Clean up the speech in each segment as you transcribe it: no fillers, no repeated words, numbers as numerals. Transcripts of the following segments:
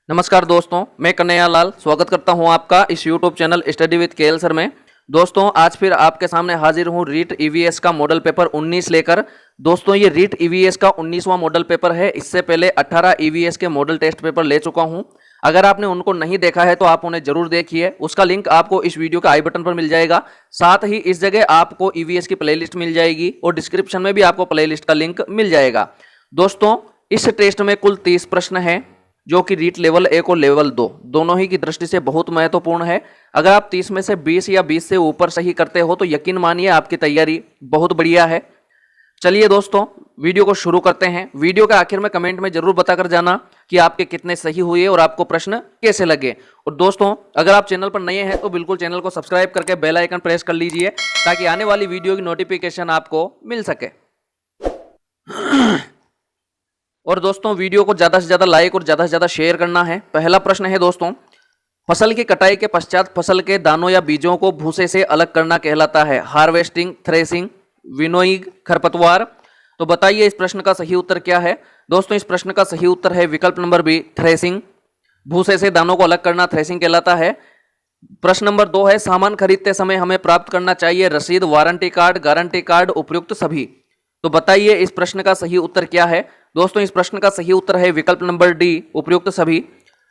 नमस्कार दोस्तों, मैं कन्हैया लाल स्वागत करता हूं आपका इस YouTube channel study with KL sir में। दोस्तों आज फिर आपके सामने हाजिर हूं रीट ईवीएस का मॉडल पेपर 19 लेकर। दोस्तों ये रीट ईवीएस का 19वां मॉडल पेपर है। इससे पहले 18 ईवीएस के मॉडल टेस्ट पेपर ले चुका हूं। अगर आपने उनको नहीं देखा है तो आप उन्हें जरूर देखिए। उसका लिंक आपको इस वीडियो के आई बटन पर मिल जाएगा। साथ ही इस जगह आपको ईवीएस की प्लेलिस्ट मिल जाएगी और डिस्क्रिप्शन में भी आपको प्लेलिस्ट का लिंक मिल जाएगा। दोस्तों इस टेस्ट में कुल 30 प्रश्न हैं जो कि रीट लेवल 1 और लेवल 2 दोनों ही की दृष्टि से बहुत महत्वपूर्ण है। अगर आप 30 में से 20 या 20 से ऊपर सही करते हो तो यकीन मानिए आपकी तैयारी बहुत बढ़िया है। चलिए दोस्तों वीडियो को शुरू करते हैं। वीडियो के आखिर में कमेंट में जरूर बताकर जाना कि आपके कितने सही हुए और आपको प्रश्न कैसे लगे। और दोस्तों अगर आप चैनल पर नए हैं तो बिल्कुल चैनल को सब्सक्राइब करके बेल आइकन प्रेस कर लीजिए ताकि आने वाली वीडियो की नोटिफिकेशन आपको मिल सके। और दोस्तों वीडियो को ज़्यादा से ज़्यादा लाइक और ज़्यादा से ज़्यादा शेयर करना है। पहला प्रश्न है दोस्तों, फसल की कटाई के पश्चात फसल के दानों या बीजों को भूसे से अलग करना कहलाता है हार्वेस्टिंग, थ्रेसिंग, विनोइंग, खरपतवार। तो बताइए इस प्रश्न का सही उत्तर क्या है। दोस्तों इस प्रश्न का सही उत्तर है विकल्प नंबर बी, थ्रेसिंग। भूसे से दानों को अलग करना थ्रेसिंग कहलाता है। प्रश्न नंबर 2 है, सामान खरीदते समय हमें प्राप्त करना चाहिए रसीद, वारंटी कार्ड, गारंटी कार्ड, उपयुक्त सभी। तो बताइए इस प्रश्न का सही उत्तर क्या है। दोस्तों इस प्रश्न का सही उत्तर है विकल्प नंबर डी, उपयुक्त सभी।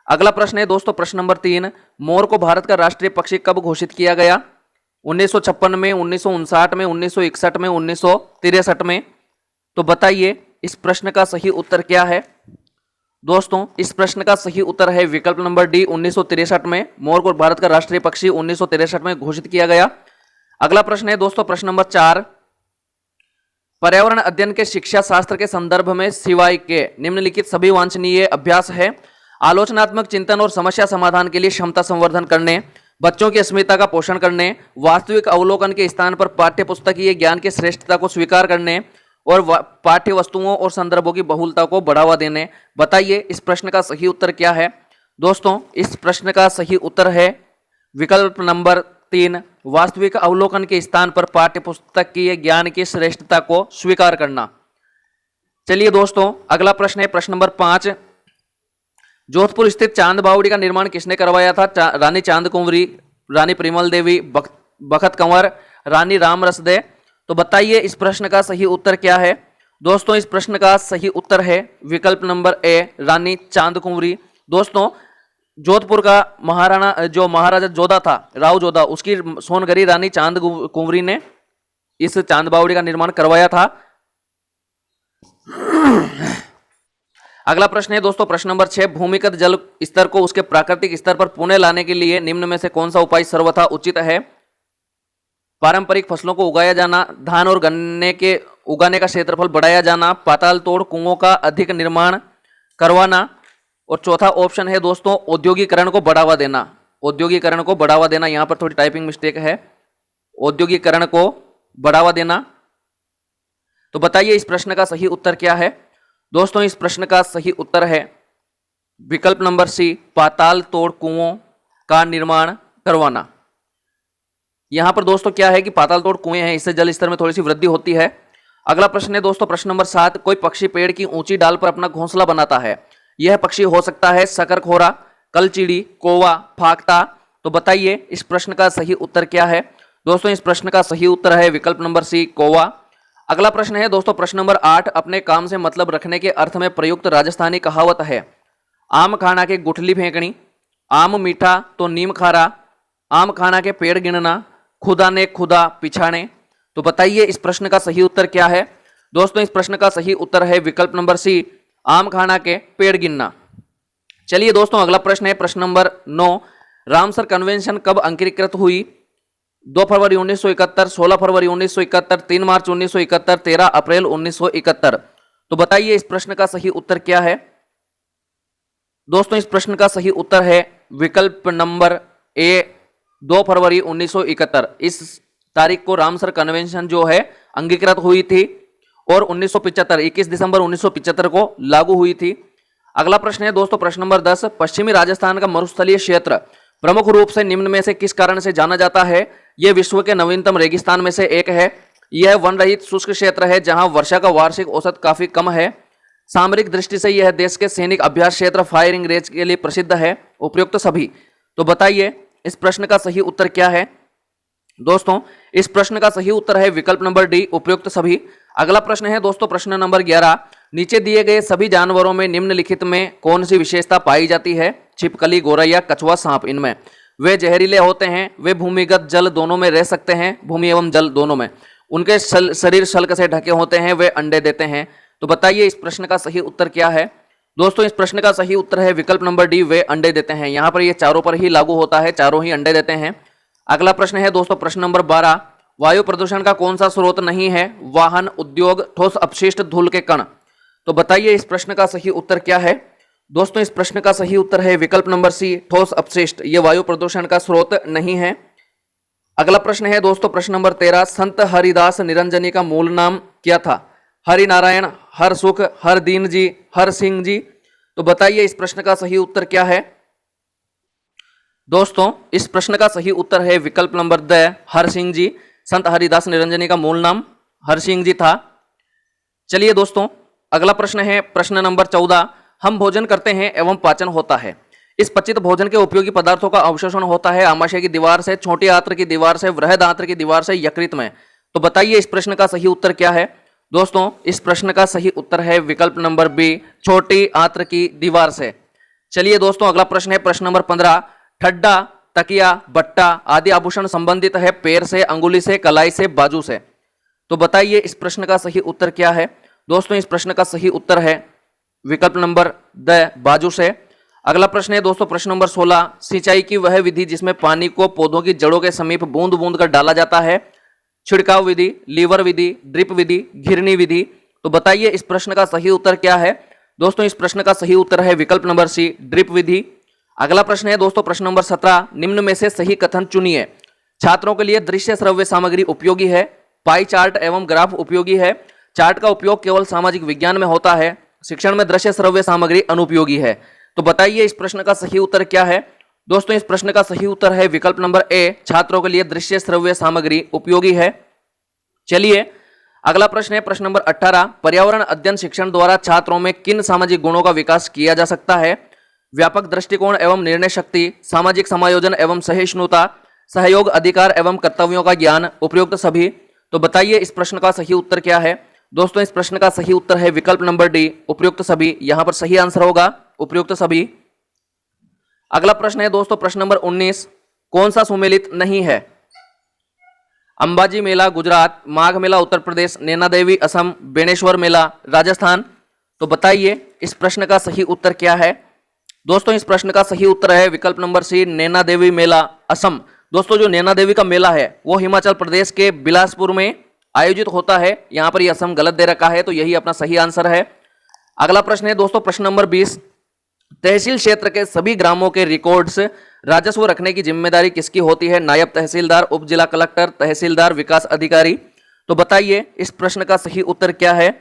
अगला प्रश्न है दोस्तों प्रश्न नंबर 3, मोर को भारत का राष्ट्रीय पक्षी कब घोषित किया गया। 1956 में, 1959 में, 1961 में, 1963 में। तो बताइए इस प्रश्न का सही उत्तर क्या है। दोस्तों इस प्रश्न का सही उत्तर है विकल्प नंबर डी, 1963 में। मोर को भारत का राष्ट्रीय पक्षी 1963 में घोषित किया गया। अगला प्रश्न है दोस्तों प्रश्न नंबर 4, पर्यावरण अध्ययन के शिक्षा शास्त्र के संदर्भ में सिवाय के निम्नलिखित सभी वांछनीय अभ्यास है। आलोचनात्मक चिंतन और समस्या समाधान के लिए क्षमता संवर्धन करने, बच्चों की अस्मिता का पोषण करने, वास्तविक अवलोकन के स्थान पर पाठ्य पुस्तकीय ज्ञान की श्रेष्ठता को स्वीकार करने और पाठ्य वस्तुओं और संदर्भों की बहुलता को बढ़ावा देने। बताइए इस प्रश्न का सही उत्तर क्या है। दोस्तों इस प्रश्न का सही उत्तर है विकल्प नंबर 3, वास्तविक अवलोकन के स्थान पर पाठ्य पुस्तकीय ज्ञान की श्रेष्ठता को स्वीकार करना। चलिए दोस्तों अगला प्रश्न है प्रश्न नंबर 5, जोधपुर स्थित चांद बावड़ी का निर्माण किसने करवाया था। रानी चांद कुंवरी, रानी परिमल देवी, बखत कंवर, रानी रामरसदे। तो बताइए इस प्रश्न का सही उत्तर क्या है। दोस्तों इस प्रश्न का सही उत्तर है विकल्प नंबर ए, रानी चांद कुंवरी। दोस्तों जोधपुर का महाराजा जोधा था, राव जोधा, उसकी सोनगरी रानी चांद कुंवरी ने इस चांद बावड़ी का निर्माण करवाया था। अगला प्रश्न है दोस्तों प्रश्न नंबर 6, भूमिगत जल स्तर को उसके प्राकृतिक स्तर पर पुनः लाने के लिए निम्न में से कौन सा उपाय सर्वथा उचित है। पारंपरिक फसलों को उगाया जाना, धान और गन्ने के उगाने का क्षेत्रफल बढ़ाया जाना, पाताल तोड़ कुओं का अधिक निर्माण करवाना, और चौथा ऑप्शन है दोस्तों औद्योगिकरण को बढ़ावा देना। औद्योगिकरण को बढ़ावा देना, यहां पर थोड़ी टाइपिंग मिस्टेक है, औद्योगिकरण को बढ़ावा देना। तो बताइए इस प्रश्न का सही उत्तर क्या है। दोस्तों इस प्रश्न का सही उत्तर है विकल्प नंबर सी, पाताल तोड़ कुओं का निर्माण करवाना। यहां पर दोस्तों क्या है कि पाताल तोड़ कुएं हैं, इससे जल स्तर में थोड़ी सी वृद्धि होती है। अगला प्रश्न है दोस्तों प्रश्न नंबर 7, कोई पक्षी पेड़ की ऊंची डाल पर अपना घोंसला बनाता है। यह पक्षी हो सकता है शकरखोरा, कलचिड़ी, कौवा, फाख्ता। तो बताइए इस प्रश्न का सही उत्तर क्या है। दोस्तों इस प्रश्न का सही उत्तर है विकल्प नंबर सी, कौवा। अगला प्रश्न है दोस्तों प्रश्न नंबर 8, अपने काम से मतलब रखने के अर्थ में प्रयुक्त राजस्थानी कहावत है। आम खाना के गुठली फेंकनी, आम मीठा तो नीम खारा, आम खाना के पेड़ गिनना, खुदा ने खुदा पिछाने। तो बताइए इस प्रश्न का सही उत्तर क्या है। दोस्तों इस प्रश्न का सही उत्तर है विकल्प नंबर सी, आम खाना के पेड़ गिनना। चलिए दोस्तों अगला प्रश्न है प्रश्न नंबर 9, रामसर कन्वेंशन कब अंगीकृत हुई। 2 फरवरी 1971, 16 फरवरी 1971, 3 मार्च 1971, 13 अप्रैल 1971। तो बताइए इस प्रश्न का सही उत्तर क्या है। दोस्तों इस प्रश्न का सही उत्तर है विकल्प नंबर ए, 2 फरवरी 1971। इस तारीख को रामसर कन्वेंशन जो है अंगीकृत हुई थी और 1975 21 दिसंबर 1975 को लागू हुई थी। अगला प्रश्न है दोस्तों प्रश्न नंबर 10, पश्चिमी राजस्थान का मरुस्थलीय क्षेत्र प्रमुख रूप से निम्न में से किस कारण से जाना जाता है। यह विश्व के नवीनतम रेगिस्तान में से एक है। यह वन रहित शुष्क क्षेत्र है जहां वर्षा का वार्षिक औसत काफी कम है। सामरिक दृष्टि से यह देश के सैनिक अभ्यास क्षेत्र फायरिंग रेंज के लिए प्रसिद्ध है। उपयुक्त सभी। तो बताइए इस प्रश्न का सही उत्तर क्या है दोस्तों। इस प्रश्न का सही उत्तर है विकल्प नंबर डी, उपयुक्त सभी। अगला प्रश्न है दोस्तों प्रश्न नंबर 11। नीचे दिए गए सभी जानवरों में निम्नलिखित में कौन सी विशेषता पाई जाती है? छिपकली, गौरैया, कछुआ, सांप। इनमें वे जहरीले होते हैं, वे भूमिगत जल दोनों में रह सकते हैं, भूमि एवं जल दोनों में, उनके शरीर शल्क से ढके होते हैं, वे अंडे देते हैं। तो बताइए इस प्रश्न का सही उत्तर क्या है दोस्तों। इस प्रश्न का सही उत्तर है विकल्प नंबर डी, वे अंडे देते हैं। यहां पर ये चारों पर ही लागू होता है, चारों ही अंडे देते हैं। अगला प्रश्न है दोस्तों प्रश्न नंबर 12। वायु प्रदूषण का कौन सा स्रोत नहीं है? वाहन, उद्योग, ठोस अपशिष्ट, धूल के कण। तो बताइए इस प्रश्न का सही उत्तर क्या है दोस्तों। इस प्रश्न का सही उत्तर है विकल्प नंबर सी, ठोस अपशिष्ट। ये वायु प्रदूषण का स्रोत नहीं है। अगला प्रश्न है दोस्तों प्रश्न नंबर 13। संत हरिदास निरंजनी का मूल नाम क्या था? हरि नारायण, हर सुख, हर दीन जी, हर सिंह जी। तो बताइए इस प्रश्न का सही उत्तर क्या है दोस्तों। इस प्रश्न का सही उत्तर है विकल्प नंबर द, हर सिंह जी। संत हरिदास निरंजनी का मूल नाम हर सिंह जी था। चलिए दोस्तों अगला प्रश्न है प्रश्न नंबर 14। हम भोजन करते हैं एवं पाचन होता है। इस पचित भोजन के उपयोगी पदार्थों का अवशोषण होता है आमाशय की दीवार से, छोटी आंत्र की दीवार से, वृहद आंत्र की दीवार से, यकृत में। तो बताइए इस प्रश्न का सही उत्तर क्या है दोस्तों। इस प्रश्न का सही उत्तर है विकल्प नंबर बी, छोटी आंत्र की दीवार से। चलिए दोस्तों अगला प्रश्न है प्रश्न नंबर 15। ठड्डा, तकिया, बट्टा आदि आभूषण संबंधित है पैर से, अंगुली से, कलाई से, बाजू से। तो बताइए इस प्रश्न का सही उत्तर क्या है दोस्तों। इस प्रश्न का सही उत्तर है विकल्प नंबर द, बाजू से। अगला प्रश्न है दोस्तों प्रश्न नंबर 16। सिंचाई की वह विधि जिसमें पानी को पौधों की जड़ों के समीप बूंद बूंद कर डाला जाता है? छिड़काव विधि, लीवर विधि, ड्रिप विधि, घिरनी विधि। तो बताइए इस प्रश्न का सही उत्तर क्या है दोस्तों। इस प्रश्न का सही उत्तर है विकल्प नंबर सी, ड्रिप विधि। अगला प्रश्न है दोस्तों प्रश्न नंबर 17। निम्न में से सही कथन चुनिए। छात्रों के लिए दृश्य श्रव्य सामग्री उपयोगी है, पाई चार्ट एवं ग्राफ उपयोगी है, चार्ट का उपयोग केवल सामाजिक विज्ञान में होता है, शिक्षण में दृश्य श्रव्य सामग्री अनुपयोगी है। तो बताइए इस प्रश्न का सही उत्तर क्या है दोस्तों। इस प्रश्न का सही उत्तर है विकल्प नंबर ए, छात्रों के लिए दृश्य श्रव्य सामग्री उपयोगी है। चलिए अगला प्रश्न है प्रश्न नंबर 18। पर्यावरण अध्ययन शिक्षण द्वारा छात्रों में किन सामाजिक गुणों का विकास किया जा सकता है? व्यापक दृष्टिकोण एवं निर्णय शक्ति, सामाजिक समायोजन एवं सहिष्णुता, सहयोग, अधिकार एवं कर्तव्यों का ज्ञान, उपयुक्त सभी। तो बताइए इस प्रश्न का सही उत्तर क्या है दोस्तों। इस प्रश्न का सही उत्तर है विकल्प नंबर डी, उपयुक्त सभी। यहां पर सही आंसर होगा उपयुक्त सभी। अगला प्रश्न है दोस्तों प्रश्न नंबर 19। कौन सा सुमेलित नहीं है? अंबाजी मेला गुजरात, माघ मेला उत्तर प्रदेश, नैना देवी असम, बेणेश्वर मेला राजस्थान। तो बताइए इस प्रश्न का सही उत्तर क्या है दोस्तों। इस प्रश्न का सही उत्तर है विकल्प नंबर सी, नैना देवी मेला असम। दोस्तों जो नैना देवी का मेला है वो हिमाचल प्रदेश के बिलासपुर में आयोजित होता है। यहां पर ये असम गलत दे रखा है, तो यही अपना सही आंसर है। अगला प्रश्न है दोस्तों प्रश्न नंबर 20। तहसील क्षेत्र के सभी ग्रामों के रिकॉर्ड्स राजस्व रखने की जिम्मेदारी किसकी होती है? नायब तहसीलदार, उप जिला कलेक्टर, तहसीलदार, विकास अधिकारी। तो बताइए इस प्रश्न का सही उत्तर क्या है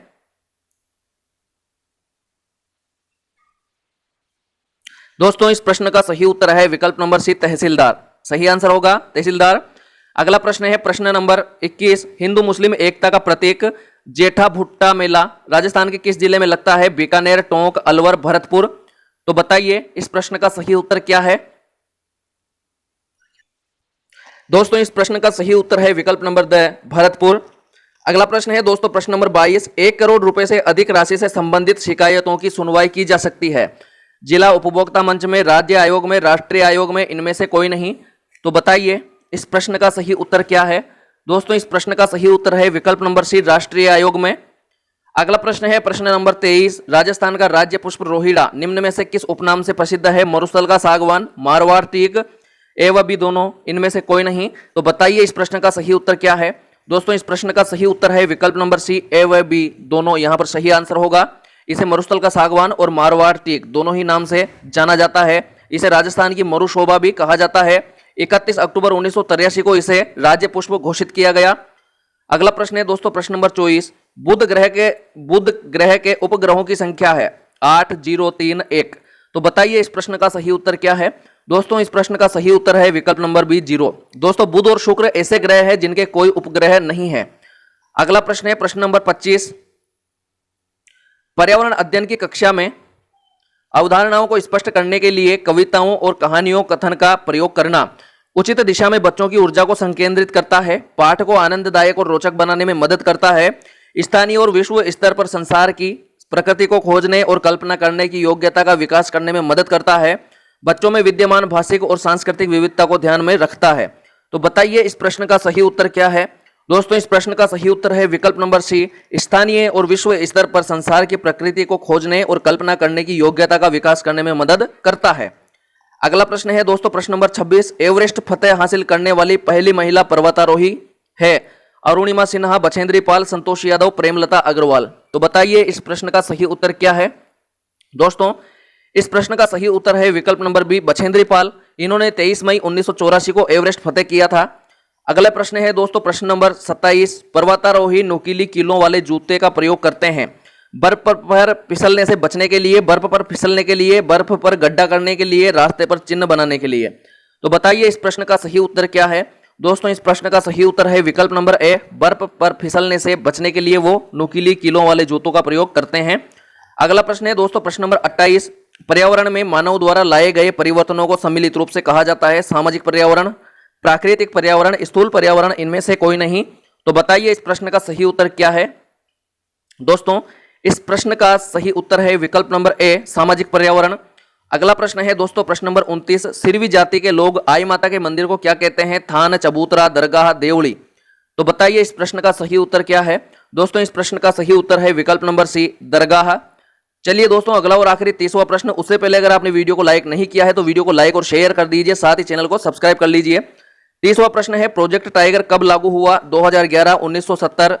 दोस्तों। इस प्रश्न का सही उत्तर है विकल्प नंबर सी, तहसीलदार। सही आंसर होगा तहसीलदार। अगला प्रश्न है प्रश्न नंबर 21। हिंदू मुस्लिम एकता का प्रतीक जेठा भुट्टा मेला राजस्थान के किस जिले में लगता है? बीकानेर, टोंक, अलवर, भरतपुर। तो बताइए इस प्रश्न का सही उत्तर क्या है दोस्तों। इस प्रश्न का सही उत्तर है विकल्प नंबर द, भरतपुर। अगला प्रश्न है दोस्तों प्रश्न नंबर 22। 1 करोड़ रुपए से अधिक राशि से संबंधित शिकायतों की सुनवाई की जा सकती है? जिला उपभोक्ता मंच में, राज्य आयोग में, राष्ट्रीय आयोग में, इनमें से कोई नहीं। तो बताइए इस प्रश्न का सही उत्तर क्या है दोस्तों। इस प्रश्न का सही उत्तर है विकल्प नंबर सी, राष्ट्रीय आयोग में। अगला प्रश्न है प्रश्न नंबर 23। राजस्थान का राज्य पुष्प रोहिड़ा निम्न में से किस उपनाम से प्रसिद्ध है? मरुस्थल का सागवान, मारवाड़ टीक, ए व बी दोनों, इनमें से कोई नहीं। तो बताइए इस प्रश्न का सही उत्तर क्या है दोस्तों। इस प्रश्न का सही उत्तर है विकल्प नंबर सी, ए व बी दोनों। यहां पर सही आंसर होगा। इसे मरुस्थल का सागवान और मारवाड़ टीक दोनों ही नाम से जाना जाता है। इसे राजस्थान की मरु शोभा भी कहा जाता है। 31 अक्टूबर 1983 को इसे राज्य पुष्प घोषित किया गया। अगला प्रश्न है दोस्तों प्रश्न नंबर 24। बुध ग्रह के उपग्रहों की संख्या है 8, 0, 3, 1। तो बताइए इस प्रश्न का सही उत्तर क्या है दोस्तों। इस प्रश्न का सही उत्तर है विकल्प नंबर बी, 0। दोस्तों बुध और शुक्र ऐसे ग्रह हैं जिनके कोई उपग्रह नहीं है। अगला प्रश्न है प्रश्न नंबर 25। पर्यावरण अध्ययन की कक्षा में अवधारणाओं को स्पष्ट करने के लिए कविताओं और कहानियों कथन का प्रयोग करना उचित दिशा में बच्चों की ऊर्जा को संकेंद्रित करता है, पाठ को आनंददायक और रोचक बनाने में मदद करता है, स्थानीय और विश्व स्तर पर संसार की प्रकृति को खोजने और कल्पना करने की योग्यता का विकास करने में मदद करता है, बच्चों में विद्यमान भाषिक और सांस्कृतिक विविधता को ध्यान में रखता है। तो बताइए इस प्रश्न का सही उत्तर क्या है। दोस्तों इस प्रश्न का सही उत्तर है विकल्प नंबर सी, स्थानीय और विश्व स्तर पर संसार की प्रकृति को खोजने और कल्पना करने की योग्यता का विकास करने में मदद करता है। अगला प्रश्न है दोस्तों प्रश्न नंबर 26, एवरेस्ट फतेह हासिल करने वाली पहली महिला पर्वतारोही है अरुणिमा सिन्हा, बछेंद्री पाल, संतोष यादव, प्रेमलता अग्रवाल। तो बताइए इस प्रश्न का सही उत्तर क्या है। दोस्तों इस प्रश्न का सही उत्तर है विकल्प नंबर बी, बछेंद्री पाल। इन्होंने 23 मई 1984 को एवरेस्ट फतेह किया था। अगला प्रश्न है दोस्तों प्रश्न नंबर 27, पर्वतारोही नुकीली कीलों वाले जूते का प्रयोग करते हैं बर्फ पर फिसलने से बचने के लिए, बर्फ पर फिसलने के लिए, बर्फ पर गड्ढा करने के लिए, रास्ते पर चिन्ह बनाने के लिए। तो बताइए इस प्रश्न का सही उत्तर क्या है। दोस्तों इस प्रश्न का सही उत्तर है विकल्प नंबर ए, बर्फ पर फिसलने से बचने के लिए वो नुकीली कीलों वाले जूतों का प्रयोग करते हैं। अगला प्रश्न है दोस्तों प्रश्न नंबर 28, पर्यावरण में मानव द्वारा लाए गए परिवर्तनों को सम्मिलित रूप से कहा जाता है सामाजिक पर्यावरण, प्राकृतिक पर्यावरण, स्थूल पर्यावरण, इनमें से कोई नहीं। तो बताइए इस प्रश्न का सही उत्तर क्या है। दोस्तों इस प्रश्न का सही उत्तर है विकल्प नंबर ए, सामाजिक पर्यावरण। अगला प्रश्न है दोस्तों प्रश्न नंबर 29, सिरवी जाति के लोग आई माता के मंदिर को क्या कहते हैं, थान, चबूतरा, दरगाह, देवड़ी। तो बताइए इस प्रश्न का सही उत्तर क्या है। दोस्तों इस प्रश्न का सही उत्तर है विकल्प नंबर सी, दरगाह। चलिए दोस्तों अगला और आखिरी 30वां प्रश्न। उससे पहले अगर आपने वीडियो को लाइक नहीं किया है तो वीडियो को लाइक और शेयर कर दीजिए, साथ ही चैनल को सब्सक्राइब कर लीजिए। 30वां प्रश्न है प्रोजेक्ट टाइगर कब लागू हुआ, 2011, 1970,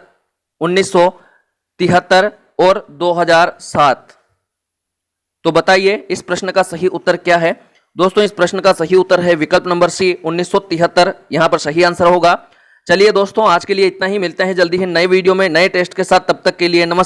1973 और 2007। तो बताइए इस प्रश्न का सही उत्तर क्या है। दोस्तों इस प्रश्न का सही उत्तर है विकल्प नंबर सी, 1973 यहां पर सही आंसर होगा। चलिए दोस्तों आज के लिए इतना ही, मिलते हैं जल्दी ही नए वीडियो में नए टेस्ट के साथ, तब तक के लिए नमस्कार।